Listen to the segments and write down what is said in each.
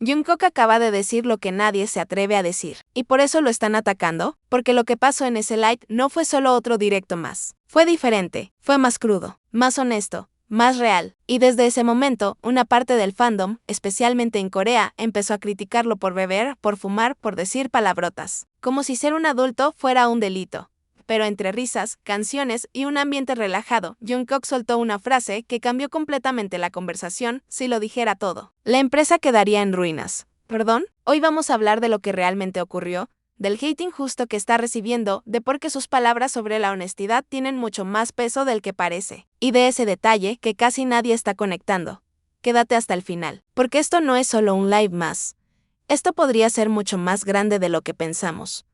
Jungkook acaba de decir lo que nadie se atreve a decir. ¿Y por eso lo están atacando? Porque lo que pasó en ese live no fue solo otro directo más. Fue diferente, fue más crudo, más honesto, más real. Y desde ese momento, una parte del fandom, especialmente en Corea, empezó a criticarlo por beber, por fumar, por decir palabrotas. Como si ser un adulto fuera un delito. Pero entre risas, canciones y un ambiente relajado, Jungkook soltó una frase que cambió completamente la conversación si lo dijera todo. La empresa quedaría en ruinas. ¿Perdón? Hoy vamos a hablar de lo que realmente ocurrió, del hate injusto que está recibiendo, de por qué sus palabras sobre la honestidad tienen mucho más peso del que parece, y de ese detalle que casi nadie está conectando. Quédate hasta el final, porque esto no es solo un live más. Esto podría ser mucho más grande de lo que pensamos.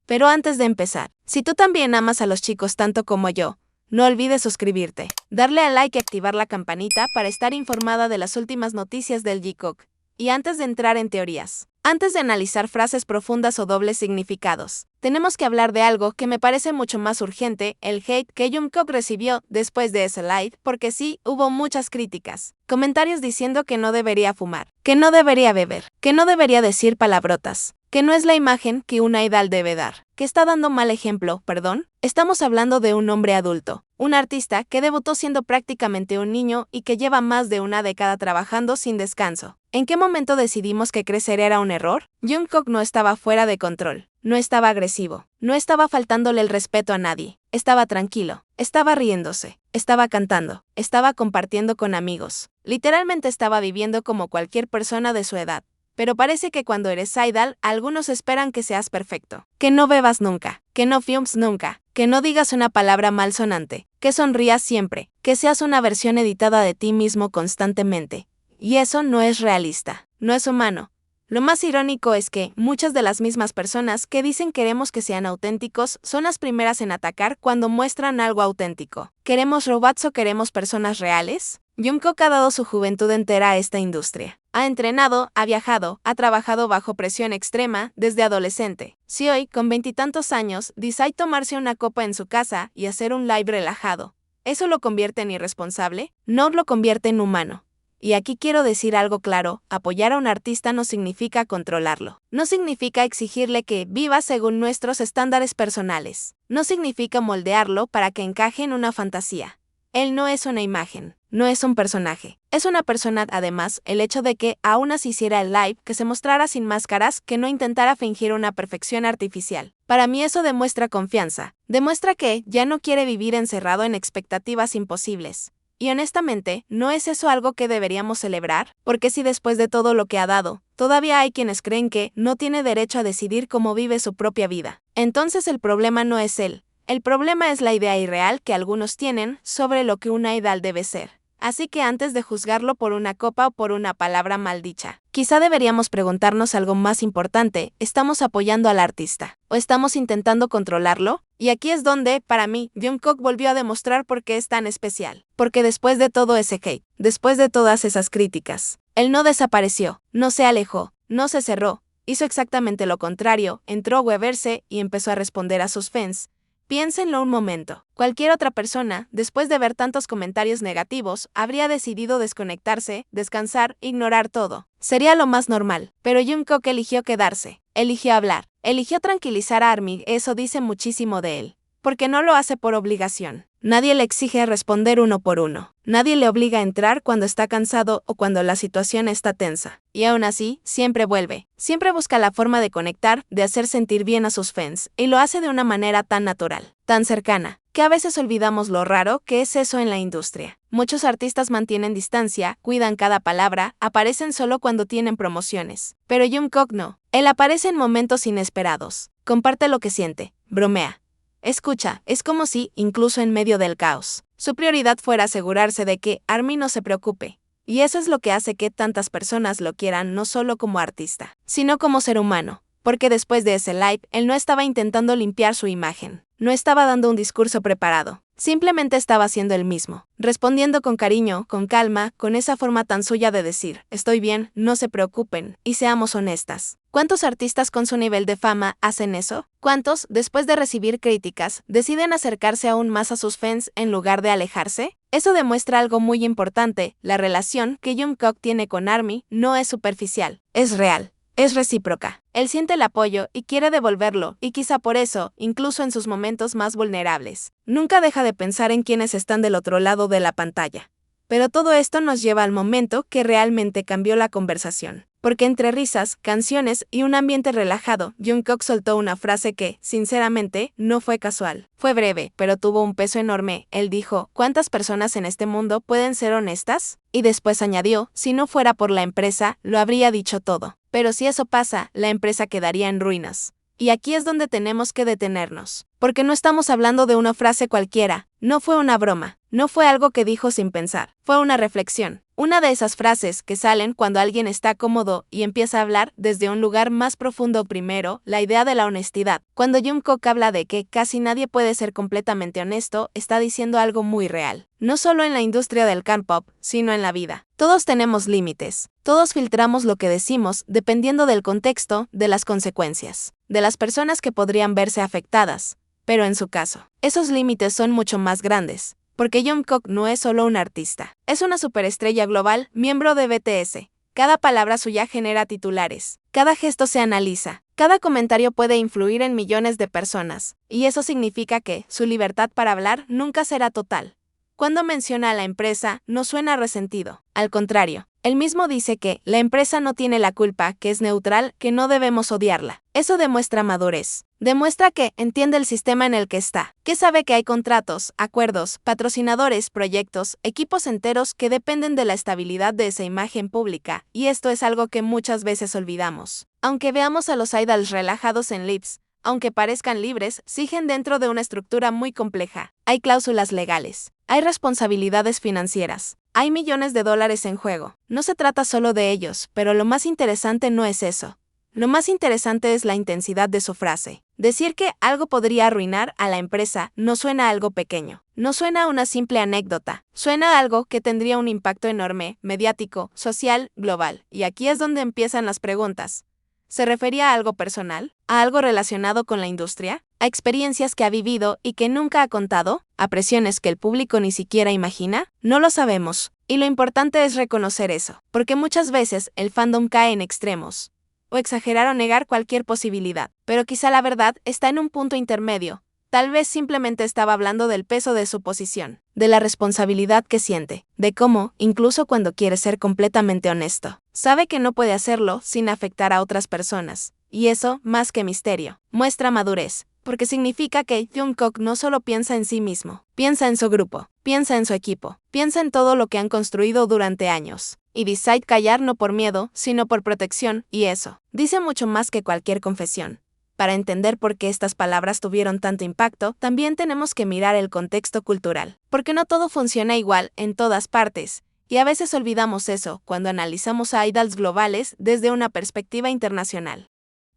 Pero antes de empezar, si tú también amas a los chicos tanto como yo, no olvides suscribirte, darle a like y activar la campanita para estar informada de las últimas noticias del Jikook. Y antes de entrar en teorías, antes de analizar frases profundas o dobles significados, tenemos que hablar de algo que me parece mucho más urgente, el hate que Jungkook recibió después de ese live, porque sí, hubo muchas críticas. Comentarios diciendo que no debería fumar, que no debería beber, que no debería decir palabrotas, que no es la imagen que un idol debe dar, que está dando mal ejemplo, perdón. Estamos hablando de un hombre adulto, un artista que debutó siendo prácticamente un niño y que lleva más de una década trabajando sin descanso. ¿En qué momento decidimos que crecer era un error? Jungkook no estaba fuera de control, no estaba agresivo, no estaba faltándole el respeto a nadie, estaba tranquilo, estaba riéndose, estaba cantando, estaba compartiendo con amigos, literalmente estaba viviendo como cualquier persona de su edad. Pero parece que cuando eres idol, algunos esperan que seas perfecto, que no bebas nunca, que no fumes nunca, que no digas una palabra malsonante, que sonrías siempre, que seas una versión editada de ti mismo constantemente. Y eso no es realista, no es humano. Lo más irónico es que muchas de las mismas personas que dicen queremos que sean auténticos son las primeras en atacar cuando muestran algo auténtico. ¿Queremos robots o queremos personas reales? Jungkook ha dado su juventud entera a esta industria. Ha entrenado, ha viajado, ha trabajado bajo presión extrema desde adolescente. Si hoy, con 20 y tantos años, decide tomarse una copa en su casa y hacer un live relajado, ¿eso lo convierte en irresponsable? No lo convierte en humano. Y aquí quiero decir algo claro, apoyar a un artista no significa controlarlo. No significa exigirle que viva según nuestros estándares personales. No significa moldearlo para que encaje en una fantasía. Él no es una imagen, no es un personaje. Es una persona. Además, el hecho de que aún así hiciera el live, que se mostrara sin máscaras, que no intentara fingir una perfección artificial. Para mí eso demuestra confianza. Demuestra que ya no quiere vivir encerrado en expectativas imposibles. Y honestamente, ¿no es eso algo que deberíamos celebrar? Porque si después de todo lo que ha dado, todavía hay quienes creen que no tiene derecho a decidir cómo vive su propia vida, entonces el problema no es él. El problema es la idea irreal que algunos tienen sobre lo que un idol debe ser. Así que antes de juzgarlo por una copa o por una palabra maldicha, quizá deberíamos preguntarnos algo más importante: ¿estamos apoyando al artista? ¿O estamos intentando controlarlo? Y aquí es donde, para mí, Jungkook volvió a demostrar por qué es tan especial. Porque después de todo ese hate, después de todas esas críticas, él no desapareció, no se alejó, no se cerró, hizo exactamente lo contrario, entró a Weverse y empezó a responder a sus fans. Piénsenlo un momento. Cualquier otra persona, después de ver tantos comentarios negativos, habría decidido desconectarse, descansar, ignorar todo. Sería lo más normal. Pero Jungkook eligió quedarse, eligió hablar, eligió tranquilizar a ARMY. Eso dice muchísimo de él. Porque no lo hace por obligación. Nadie le exige responder uno por uno. Nadie le obliga a entrar cuando está cansado o cuando la situación está tensa. Y aún así, siempre vuelve. Siempre busca la forma de conectar, de hacer sentir bien a sus fans. Y lo hace de una manera tan natural, tan cercana, que a veces olvidamos lo raro que es eso en la industria. Muchos artistas mantienen distancia, cuidan cada palabra, aparecen solo cuando tienen promociones. Pero Jungkook no. Él aparece en momentos inesperados. Comparte lo que siente, bromea. Escucha, es como si, incluso en medio del caos, su prioridad fuera asegurarse de que ARMY no se preocupe. Y eso es lo que hace que tantas personas lo quieran no solo como artista, sino como ser humano. Porque después de ese live, él no estaba intentando limpiar su imagen. No estaba dando un discurso preparado. Simplemente estaba siendo el mismo, respondiendo con cariño, con calma, con esa forma tan suya de decir, estoy bien, no se preocupen, y seamos honestas. ¿Cuántos artistas con su nivel de fama hacen eso? ¿Cuántos, después de recibir críticas, deciden acercarse aún más a sus fans en lugar de alejarse? Eso demuestra algo muy importante, la relación que Jungkook tiene con ARMY no es superficial, es real. Es recíproca. Él siente el apoyo y quiere devolverlo, y quizá por eso, incluso en sus momentos más vulnerables, nunca deja de pensar en quienes están del otro lado de la pantalla. Pero todo esto nos lleva al momento que realmente cambió la conversación. Porque entre risas, canciones y un ambiente relajado, Jungkook soltó una frase que, sinceramente, no fue casual. Fue breve, pero tuvo un peso enorme. Él dijo, ¿cuántas personas en este mundo pueden ser honestas? Y después añadió, si no fuera por la empresa, lo habría dicho todo. Pero si eso pasa, la empresa quedaría en ruinas. Y aquí es donde tenemos que detenernos. Porque no estamos hablando de una frase cualquiera, no fue una broma, no fue algo que dijo sin pensar, fue una reflexión. Una de esas frases que salen cuando alguien está cómodo y empieza a hablar desde un lugar más profundo. Primero, la idea de la honestidad. Cuando Jungkook habla de que casi nadie puede ser completamente honesto, está diciendo algo muy real. No solo en la industria del K-pop, sino en la vida. Todos tenemos límites. Todos filtramos lo que decimos dependiendo del contexto, de las consecuencias, de las personas que podrían verse afectadas. Pero en su caso, esos límites son mucho más grandes. Porque Jungkook no es solo un artista, es una superestrella global, miembro de BTS. Cada palabra suya genera titulares, cada gesto se analiza, cada comentario puede influir en millones de personas, y eso significa que su libertad para hablar nunca será total. Cuando menciona a la empresa, no suena resentido, al contrario. Él mismo dice que la empresa no tiene la culpa, que es neutral, que no debemos odiarla. Eso demuestra madurez. Demuestra que entiende el sistema en el que está, que sabe que hay contratos, acuerdos, patrocinadores, proyectos, equipos enteros que dependen de la estabilidad de esa imagen pública, y esto es algo que muchas veces olvidamos. Aunque veamos a los idols relajados en lips, aunque parezcan libres, siguen dentro de una estructura muy compleja. Hay cláusulas legales, hay responsabilidades financieras. Hay millones de dólares en juego. No se trata solo de ellos, pero lo más interesante no es eso. Lo más interesante es la intensidad de su frase. Decir que algo podría arruinar a la empresa no suena a algo pequeño. No suena a una simple anécdota. Suena a algo que tendría un impacto enorme, mediático, social, global. Y aquí es donde empiezan las preguntas. ¿Se refería a algo personal? ¿A algo relacionado con la industria? ¿A experiencias que ha vivido y que nunca ha contado? ¿A presiones que el público ni siquiera imagina? No lo sabemos. Y lo importante es reconocer eso, porque muchas veces el fandom cae en extremos, o exagerar o negar cualquier posibilidad. Pero quizá la verdad está en un punto intermedio. Tal vez simplemente estaba hablando del peso de su posición, de la responsabilidad que siente, de cómo, incluso cuando quiere ser completamente honesto, sabe que no puede hacerlo sin afectar a otras personas. Y eso, más que misterio, muestra madurez, porque significa que Jungkook no solo piensa en sí mismo, piensa en su grupo, piensa en su equipo, piensa en todo lo que han construido durante años. Y decide callar no por miedo, sino por protección, y eso dice mucho más que cualquier confesión. Para entender por qué estas palabras tuvieron tanto impacto, también tenemos que mirar el contexto cultural, porque no todo funciona igual en todas partes, y a veces olvidamos eso cuando analizamos a idols globales desde una perspectiva internacional.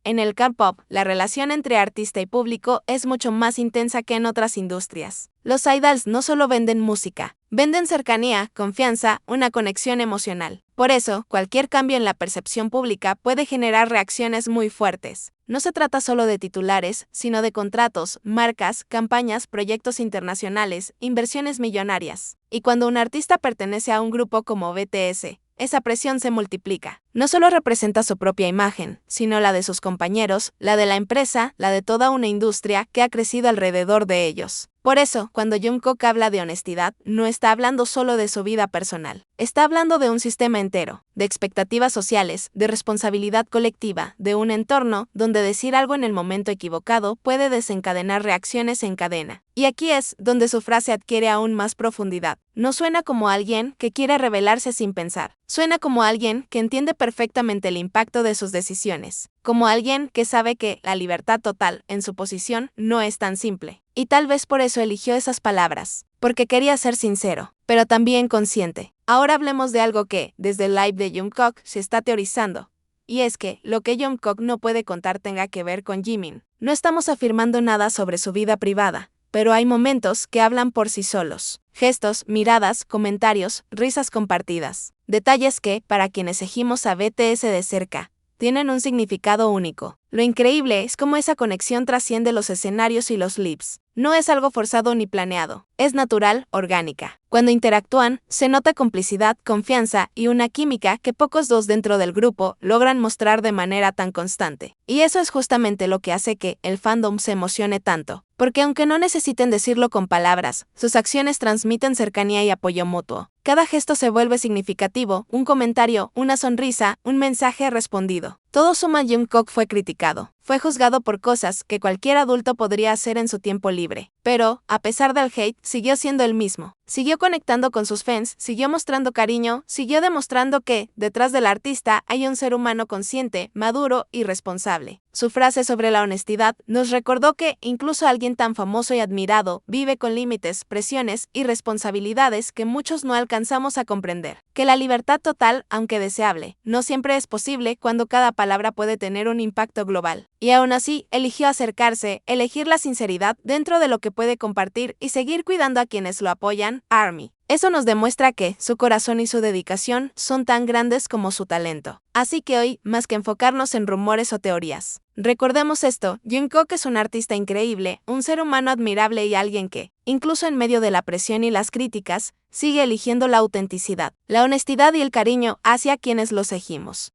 En el K-pop, la relación entre artista y público es mucho más intensa que en otras industrias. Los idols no solo venden música, venden cercanía, confianza, una conexión emocional. Por eso, cualquier cambio en la percepción pública puede generar reacciones muy fuertes. No se trata solo de titulares, sino de contratos, marcas, campañas, proyectos internacionales, inversiones millonarias. Y cuando un artista pertenece a un grupo como BTS, esa presión se multiplica. No solo representa su propia imagen, sino la de sus compañeros, la de la empresa, la de toda una industria que ha crecido alrededor de ellos. Por eso, cuando Jungkook habla de honestidad, no está hablando solo de su vida personal. Está hablando de un sistema entero, de expectativas sociales, de responsabilidad colectiva, de un entorno donde decir algo en el momento equivocado puede desencadenar reacciones en cadena. Y aquí es donde su frase adquiere aún más profundidad. No suena como alguien que quiere rebelarse sin pensar. Suena como alguien que entiende perfectamente el impacto de sus decisiones. Como alguien que sabe que la libertad total en su posición no es tan simple. Y tal vez por eso eligió esas palabras, porque quería ser sincero, pero también consciente. Ahora hablemos de algo que, desde el live de Jungkook, se está teorizando. Y es que, lo que Jungkook no puede contar tenga que ver con Jimin. No estamos afirmando nada sobre su vida privada, pero hay momentos que hablan por sí solos. Gestos, miradas, comentarios, risas compartidas. Detalles que, para quienes seguimos a BTS de cerca, tienen un significado único. Lo increíble es cómo esa conexión trasciende los escenarios y los lips. No es algo forzado ni planeado, es natural, orgánica. Cuando interactúan, se nota complicidad, confianza y una química que pocos dos dentro del grupo logran mostrar de manera tan constante. Y eso es justamente lo que hace que el fandom se emocione tanto. Porque aunque no necesiten decirlo con palabras, sus acciones transmiten cercanía y apoyo mutuo. Cada gesto se vuelve significativo, un comentario, una sonrisa, un mensaje respondido. Todo suma. Jungkook fue criticado. Fue juzgado por cosas que cualquier adulto podría hacer en su tiempo libre. Pero, a pesar del hate, siguió siendo el mismo. Siguió conectando con sus fans, siguió mostrando cariño, siguió demostrando que, detrás del artista, hay un ser humano consciente, maduro y responsable. Su frase sobre la honestidad nos recordó que, incluso alguien tan famoso y admirado, vive con límites, presiones y responsabilidades que muchos no alcanzamos a comprender. Que la libertad total, aunque deseable, no siempre es posible cuando cada palabra puede tener un impacto global. Y aún así, eligió acercarse, elegir la sinceridad dentro de lo que puede compartir y seguir cuidando a quienes lo apoyan. ARMY. Eso nos demuestra que su corazón y su dedicación son tan grandes como su talento. Así que hoy, más que enfocarnos en rumores o teorías, recordemos esto: Jungkook es un artista increíble, un ser humano admirable y alguien que, incluso en medio de la presión y las críticas, sigue eligiendo la autenticidad, la honestidad y el cariño hacia quienes lo seguimos.